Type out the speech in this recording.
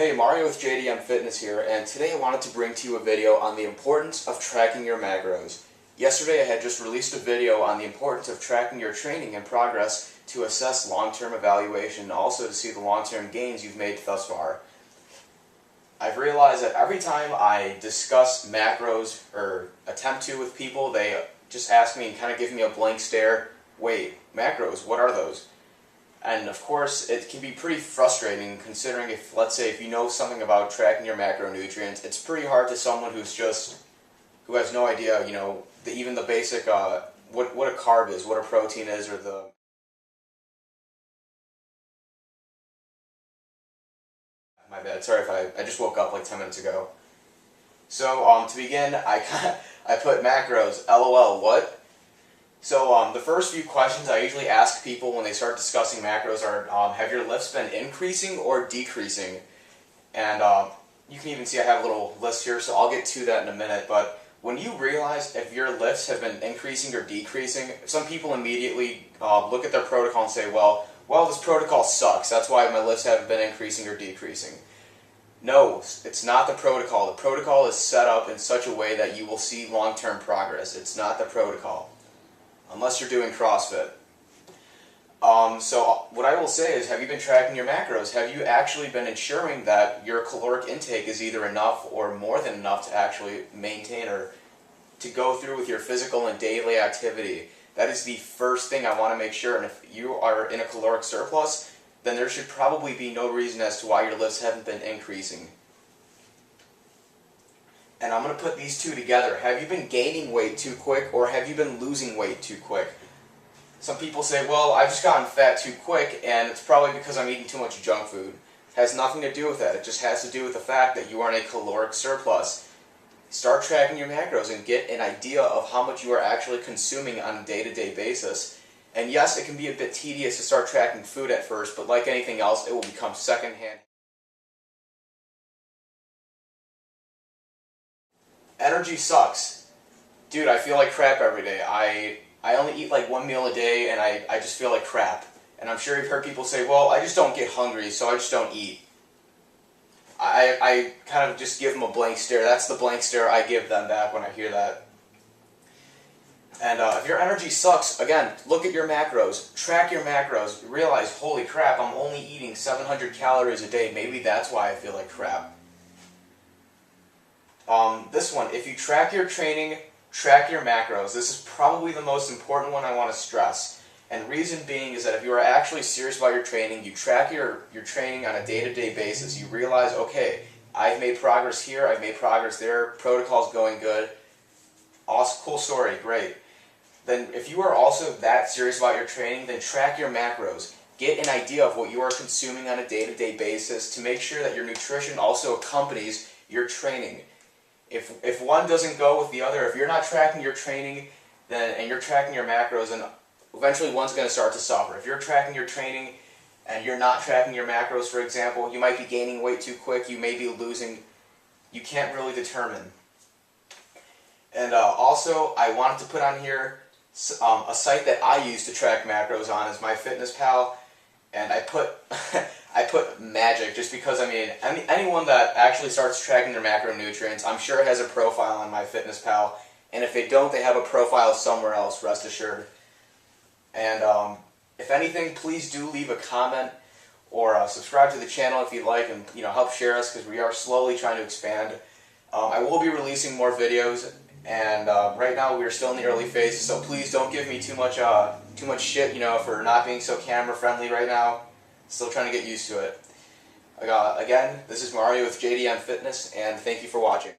Hey, Mario with JDM Fitness here, and today I wanted to bring to you a video on the importance of tracking your macros. Yesterday I had just released a video on the importance of tracking your training and progress to assess long-term evaluation and also to see the long-term gains you've made thus far. I've realized that every time I discuss macros or attempt to with people, they just ask me and kind of give me a blank stare. Wait, macros, what are those? And of course, it can be pretty frustrating considering let's say, if you know something about tracking your macronutrients, it's pretty hard to someone who has no idea, even the basic, what a carb is, what a protein is, or my bad, sorry if I just woke up like 10 minutes ago. So, to begin, I put macros, LOL, what? So the first few questions I usually ask people when they start discussing macros are, have your lifts been increasing or decreasing? And you can even see I have a little list here, so I'll get to that in a minute. But when you realize if your lifts have been increasing or decreasing, some people immediately look at their protocol and say, well, this protocol sucks. That's why my lifts haven't been increasing or decreasing. No, it's not the protocol. The protocol is set up in such a way that you will see long-term progress. It's not the protocol. Unless you're doing CrossFit. So what I will say is, have you been tracking your macros? Have you actually been ensuring that your caloric intake is either enough or more than enough to actually maintain or to go through with your physical and daily activity? That is the first thing I want to make sure. And if you are in a caloric surplus, then there should probably be no reason as to why your lifts haven't been increasing. And I'm going to put these two together. Have you been gaining weight too quick, or have you been losing weight too quick? Some people say, well, I've just gotten fat too quick, and it's probably because I'm eating too much junk food. It has nothing to do with that. It just has to do with the fact that you are in a caloric surplus. Start tracking your macros and get an idea of how much you are actually consuming on a day-to-day basis. And yes, it can be a bit tedious to start tracking food at first, but like anything else, it will become secondhand. Energy sucks. Dude, I feel like crap every day. I only eat like one meal a day and I just feel like crap. And I'm sure you've heard people say, well, I just don't get hungry, so I just don't eat. I kind of just give them a blank stare. That's the blank stare I give them back when I hear that. And if your energy sucks, again, look at your macros. Track your macros. Realize, holy crap, I'm only eating 700 calories a day. Maybe that's why I feel like crap. This one, if you track your training, track your macros. This is probably the most important one I want to stress. And reason being is that if you are actually serious about your training, you track your training on a day-to-day basis. You realize, okay, I've made progress here, I've made progress there, protocol's going good. Awesome, cool story, great. Then if you are also that serious about your training, then track your macros. Get an idea of what you are consuming on a day-to-day basis to make sure that your nutrition also accompanies your training. If one doesn't go with the other, if you're not tracking your training and you're tracking your macros, then eventually one's going to start to suffer. If you're tracking your training and you're not tracking your macros, for example, you might be gaining weight too quick, you may be losing, you can't really determine. And also, I wanted to put on here a site that I use to track macros on is MyFitnessPal, and I put I put magic just because, I mean, anyone that actually starts tracking their macronutrients, I'm sure has a profile on MyFitnessPal, and if they don't, they have a profile somewhere else, rest assured. And if anything, please do leave a comment or subscribe to the channel if you'd like, and help share us because we are slowly trying to expand. I will be releasing more videos, and right now we are still in the early phases, so please don't give me too much shit, for not being so camera friendly right now. Still trying to get used to it. Again, this is Mario with JDM Fitness, and thank you for watching.